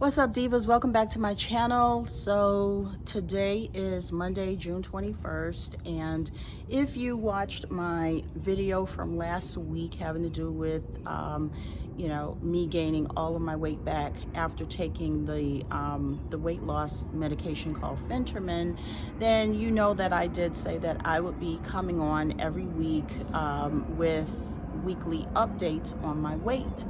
What's up, divas? Welcome back to my channel. So today is Monday, June 21st, and if you watched my video from last week having to do with me gaining all of my weight back after taking the weight loss medication called Phentermin, then you know that I did say that I would be coming on every week with weekly updates on my weight.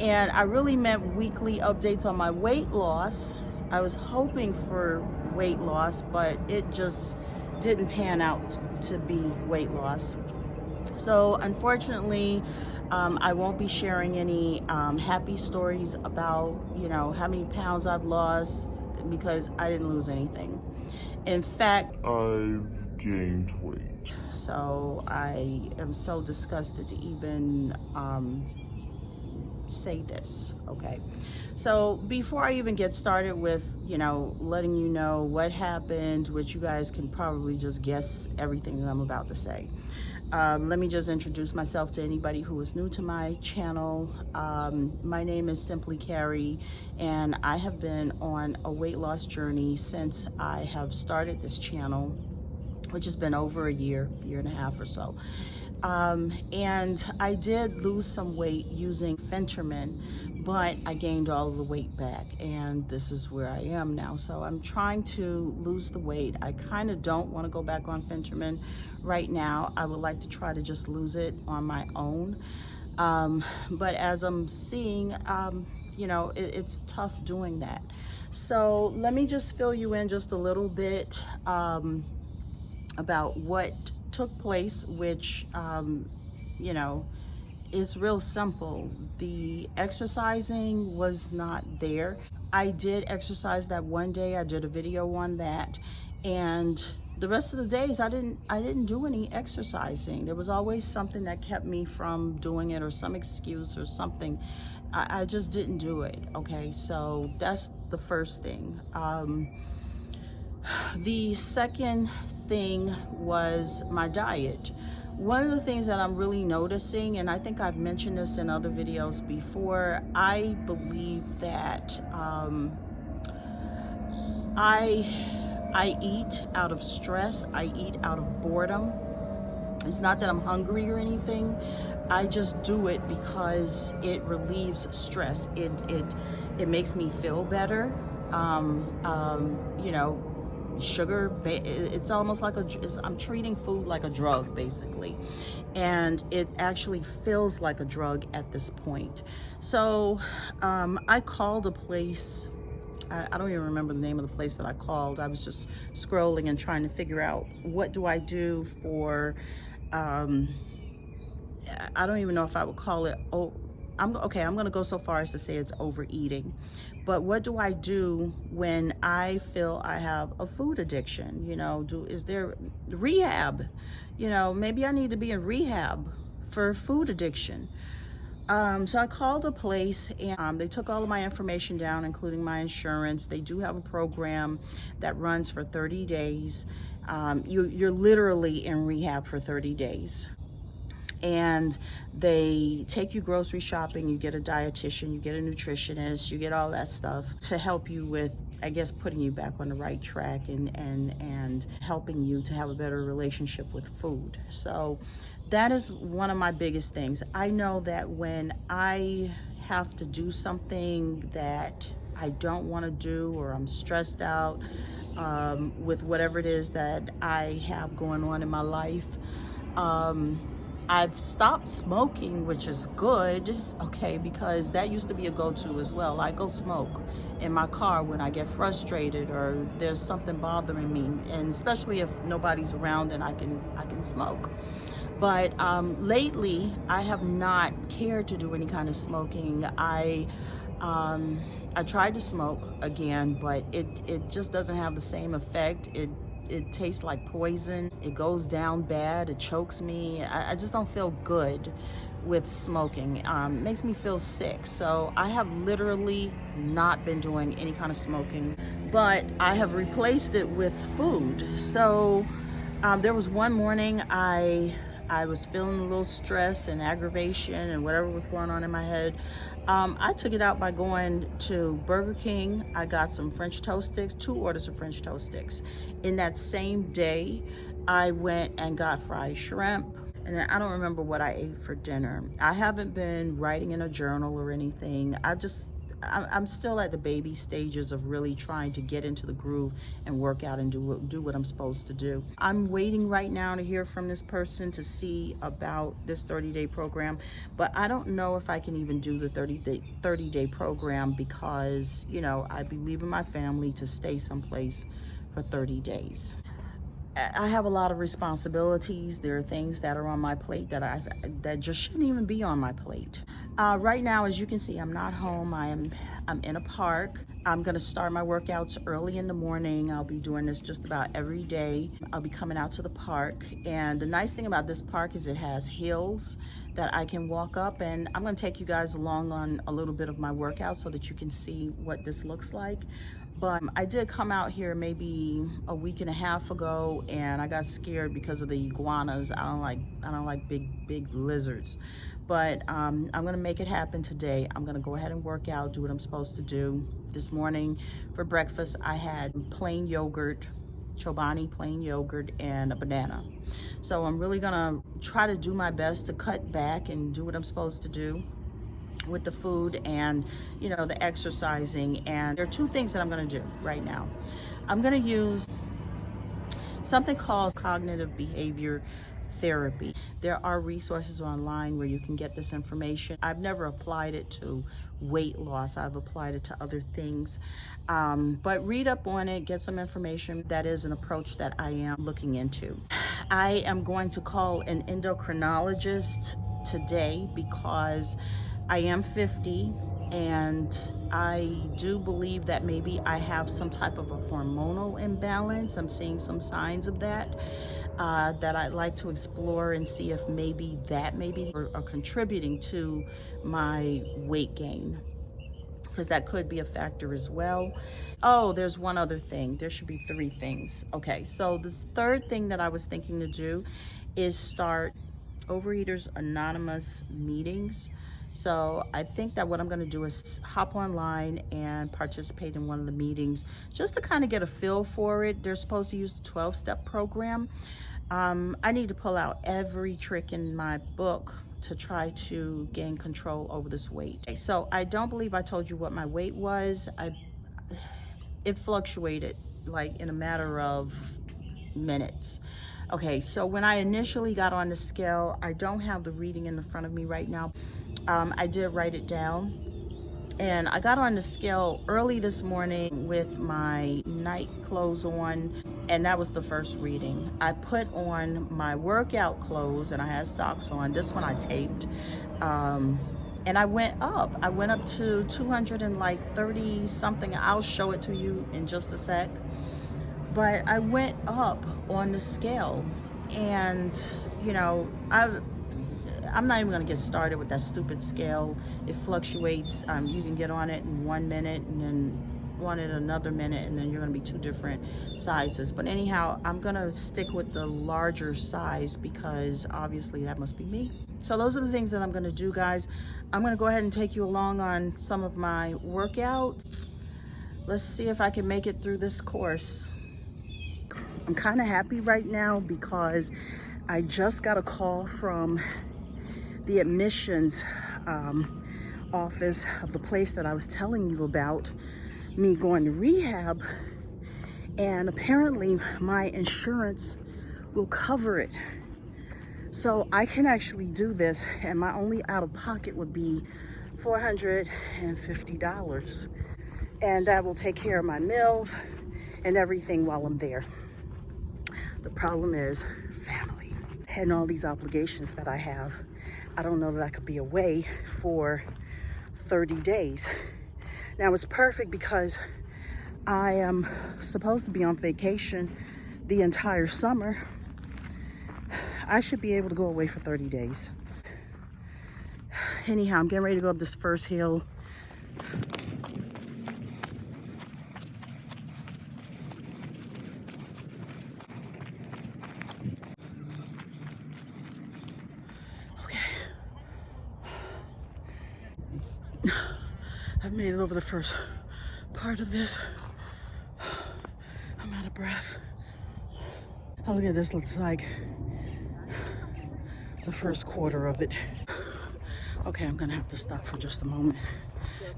And I really meant weekly updates on my weight loss. I was hoping for weight loss, but it just didn't pan out to be weight loss. So unfortunately, I won't be sharing any happy stories about, how many pounds I've lost, because I didn't lose anything. In fact, I've gained weight. So I am so disgusted to even say this. Okay, so before I even get started with letting you know what happened, which you guys can probably just guess everything that I'm about to say, let me just introduce myself to anybody who is new to my channel. My name is Simply Carrie, and I have been on a weight loss journey since I have started this channel, which has been over a year and a half or so. And I did lose some weight using Phentermin, but I gained all of the weight back, and this is where I am now. So I'm trying to lose the weight. I kind of don't want to go back on Phentermin right now. I would like to try to just lose it on my own. But as I'm seeing, it's tough doing that. So let me just fill you in just a little bit about what took place, which is real simple. The exercising was not there. I did exercise that one day. I did a video on that, and the rest of the days I didn't do any exercising. There was always something that kept me from doing it, or some excuse or something. I just didn't do it. Okay, so that's the first thing. The second thing was my diet. One of the things that I'm really noticing, and I think I've mentioned this in other videos before, I believe that I eat out of stress. I eat out of boredom. It's not that I'm hungry or anything. I just do it because it relieves stress. It makes me feel better. Sugar, it's almost like I'm treating food like a drug, basically, and it actually feels like a drug at this point. So I called a place. I don't even remember the name of the place that I called. I was just scrolling and trying to figure out, what do I do for I don't even know if I would call it, I'm going to go so far as to say it's overeating. But what do I do when I feel I have a food addiction? Is there rehab? Maybe I need to be in rehab for food addiction. So I called a place, and they took all of my information down, including my insurance. They do have a program that runs for 30 days. You're literally in rehab for 30 days. And they take you grocery shopping, you get a dietitian, you get a nutritionist, you get all that stuff to help you with, I guess, putting you back on the right track and helping you to have a better relationship with food. So that is one of my biggest things. I know that when I have to do something that I don't want to do, or I'm stressed out with whatever it is that I have going on in my life, I've stopped smoking, which is good, okay, because that used to be a go-to as well. I go smoke in my car when I get frustrated or there's something bothering me, and especially if nobody's around, then I can smoke. But lately, I have not cared to do any kind of smoking. I tried to smoke again, but it just doesn't have the same effect. It tastes like poison. It goes down bad. It chokes me. I just don't feel good with smoking. Makes me feel sick. So I have literally not been doing any kind of smoking, but I have replaced it with food. So there was one morning I I was feeling a little stress and aggravation and whatever was going on in my head. I took it out by going to Burger King. I got some French toast sticks, 2 orders of French toast sticks. In that same day, I went and got fried shrimp. And then I don't remember what I ate for dinner. I haven't been writing in a journal or anything. I'm still at the baby stages of really trying to get into the groove and work out and do what I'm supposed to do. I'm waiting right now to hear from this person to see about this 30-day program, but I don't know if I can even do the 30-day program because, you know, I'd be leaving my family to stay someplace for 30 days. I have a lot of responsibilities. There are things that are on my plate that just shouldn't even be on my plate. Right now, as you can see, I'm not home. I'm in a park. I'm gonna start my workouts early in the morning. I'll be doing this just about every day. I'll be coming out to the park. And the nice thing about this park is it has hills that I can walk up, and I'm gonna take you guys along on a little bit of my workout so that you can see what this looks like. But I did come out here maybe a week and a half ago, and I got scared because of the iguanas. I don't like big lizards. But I'm gonna make it happen today. I'm gonna go ahead and work out, do what I'm supposed to do. This morning for breakfast, I had plain yogurt, Chobani plain yogurt, and a banana. So I'm really gonna try to do my best to cut back and do what I'm supposed to do with the food and, you know, the exercising. And there are 2 things that I'm going to do right now. I'm going to use something called cognitive behavior therapy. There are resources online where you can get this information. I've never applied it to weight loss. I've applied it to other things. But read up on it, get some information. That is an approach that I am looking into. I am going to call an endocrinologist today because I am 50 and I do believe that maybe I have some type of a hormonal imbalance. I'm seeing some signs of that that I'd like to explore and see if maybe that are contributing to my weight gain, because that could be a factor as well. Oh, there's one other thing. There should be 3 things. Okay, so this 3rd thing that I was thinking to do is start Overeaters Anonymous meetings. So I think that what I'm going to do is hop online and participate in one of the meetings just to kind of get a feel for it. They're supposed to use the 12-step program. I need to pull out every trick in my book to try to gain control over this weight. So I don't believe I told you what my weight was. It fluctuated like in a matter of minutes. Okay, so when I initially got on the scale, I don't have the reading in the front of me right now. I did write it down, and I got on the scale early this morning with my night clothes on, and that was the first reading. I put on my workout clothes and I had socks on. This one I taped. And I went up. I went up to 230 something. I'll show it to you in just a sec. But I went up on the scale, and you know, I'm not even gonna get started with that stupid scale. It fluctuates. You can get on it in 1 minute and then on it another minute, and then you're gonna be 2 different sizes. But anyhow, I'm gonna stick with the larger size because obviously that must be me. So those are the things that I'm gonna do, guys. I'm gonna go ahead and take you along on some of my workout. Let's see if I can make it through this course. I'm kind of happy right now because I just got a call from the admissions office of the place that I was telling you about me going to rehab, and apparently my insurance will cover it. So I can actually do this, and my only out-of-pocket would be $450. And that will take care of my meals and everything while I'm there. The problem is family and all these obligations that I have. I don't know that I could be away for 30 days. Now it's perfect because I am supposed to be on vacation the entire summer. I should be able to go away for 30 days. Anyhow, I'm getting ready to go up this first hill. I've made it over the first part of this. I'm out of breath. Oh, look at this. Looks like the first quarter of it. Okay, I'm gonna have to stop for just a moment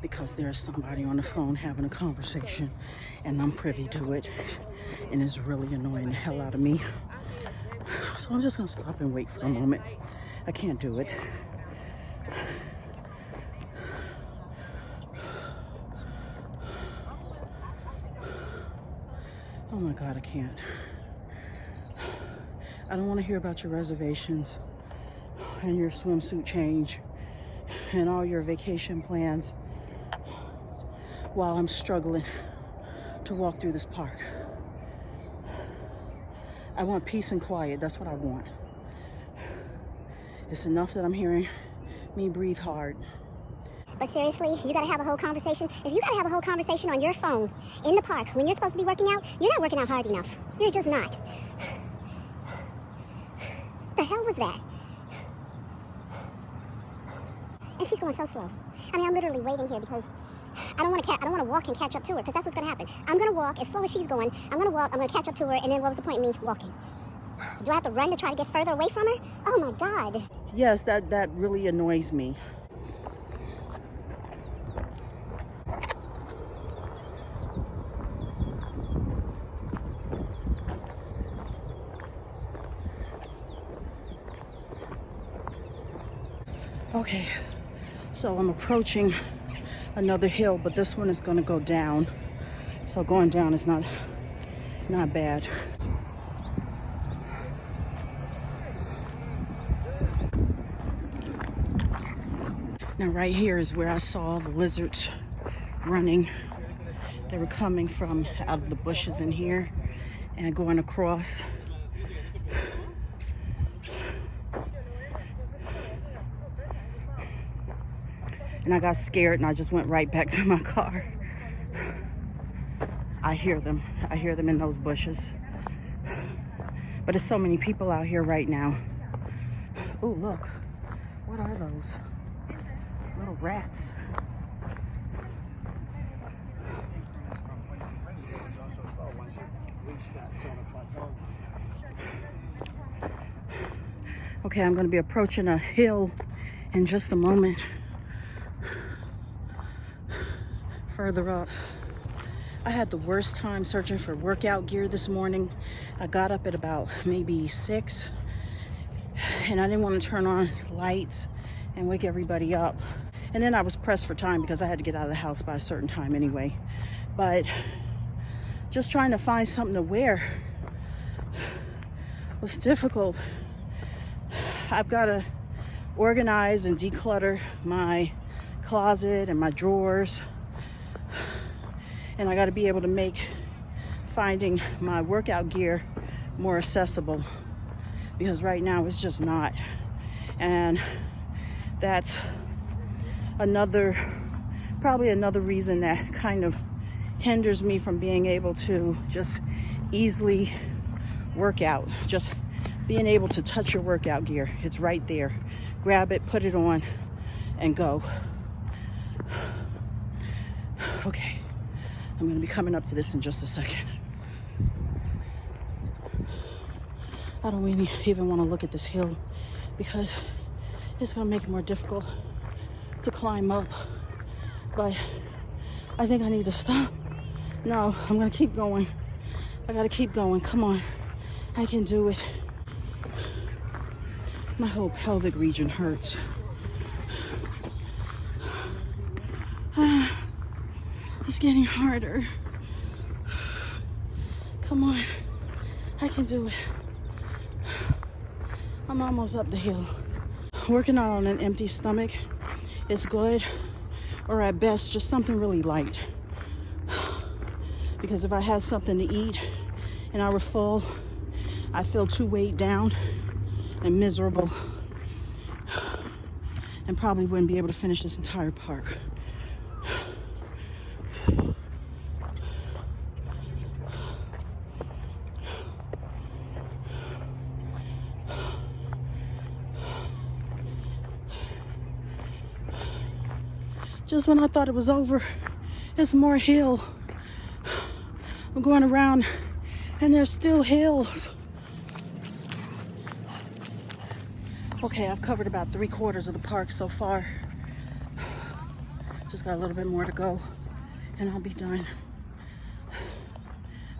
because there's somebody on the phone having a conversation and I'm privy to it, and it's really annoying the hell out of me. So I'm just gonna stop and wait for a moment. I can't do it. Oh my God, I can't. I don't want to hear about your reservations and your swimsuit change and all your vacation plans while I'm struggling to walk through this park. I want peace and quiet. That's what I want. It's enough that I'm hearing me breathe hard. But seriously, you gotta have a whole conversation. If you gotta have a whole conversation on your phone in the park when you're supposed to be working out, you're not working out hard enough. You're just not. The hell was that? And she's going so slow. I mean, I'm literally waiting here because I don't want to walk and catch up to her, because that's what's gonna happen. I'm gonna walk as slow as she's going. I'm gonna walk. I'm gonna catch up to her, and then what was the point of me walking? Do I have to run to try to get further away from her? Oh my God. Yes, that really annoys me. Okay, so I'm approaching another hill, but this one is going to go down. So going down is not bad. Now right here is where I saw the lizards running. They were coming from out of the bushes in here and going across. And I got scared and I just went right back to my car. I hear them in those bushes. But there's so many people out here right now. Oh, look, what are those? Little rats. Okay, I'm gonna be approaching a hill in just a moment. Further up. I had the worst time searching for workout gear this morning. I got up at about maybe 6 and I didn't want to turn on lights and wake everybody up. And then I was pressed for time because I had to get out of the house by a certain time anyway. But just trying to find something to wear was difficult. I've got to organize and declutter my closet and my drawers. And I got to be able to make finding my workout gear more accessible, because right now it's just not. And that's probably another reason that kind of hinders me from being able to just easily work out. Just being able to touch your workout gear. It's right there. Grab it, put it on, and go. Okay. I'm going to be coming up to this in just a second. I don't really even want to look at this hill because it's going to make it more difficult to climb up. But I think I need to stop. No, I'm going to keep going. I got to keep going. Come on. I can do it. My whole pelvic region hurts. It's getting harder. Come on, I can do it. I'm almost up the hill. Working out on an empty stomach is good, or at best, just something really light. Because if I had something to eat and I were full, I feel too weighed down and miserable and probably wouldn't be able to finish this entire park. Just when I thought it was over, it's more hill. I'm going around and there's still hills. Okay, I've covered about 3/4 of the park so far. Just got a little bit more to go and I'll be done.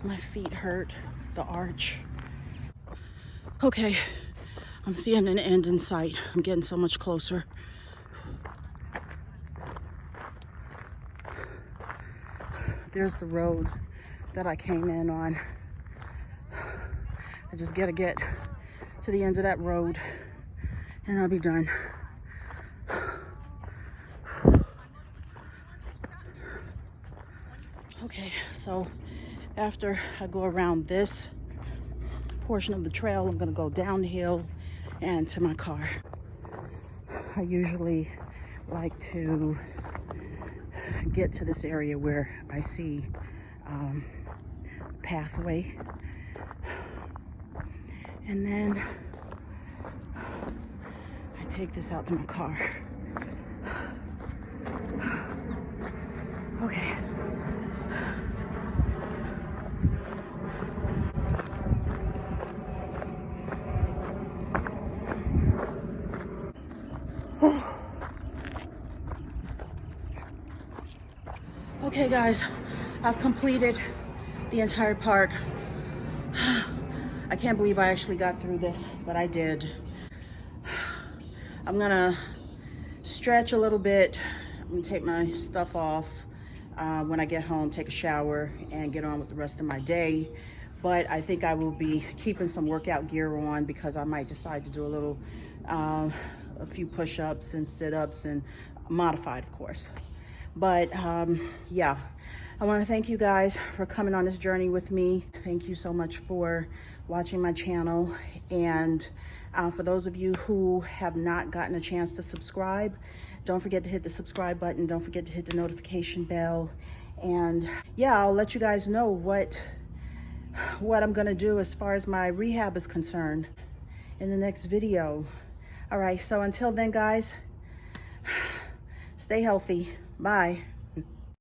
My feet hurt, the arch. Okay, I'm seeing an end in sight. I'm getting so much closer. There's the road that I came in on. I just gotta get to the end of that road and I'll be done. Okay, so after I go around this portion of the trail, I'm gonna go downhill and to my car. I usually like to get to this area where I see pathway, and then I take this out to my car. Okay. Okay guys, I've completed the entire park. I can't believe I actually got through this, but I did. I'm gonna stretch a little bit. I'm gonna take my stuff off when I get home, take a shower, and get on with the rest of my day. But I think I will be keeping some workout gear on because I might decide to do a few push-ups and sit-ups, and modified, of course. But yeah, I want to thank you guys for coming on this journey with me. Thank you so much for watching my channel. And for those of you who have not gotten a chance to subscribe, don't forget to hit the subscribe button. Don't forget to hit the notification bell. And yeah, I'll let you guys know what I'm gonna do as far as my rehab is concerned in the next video. All right, so until then guys, stay healthy. Bye.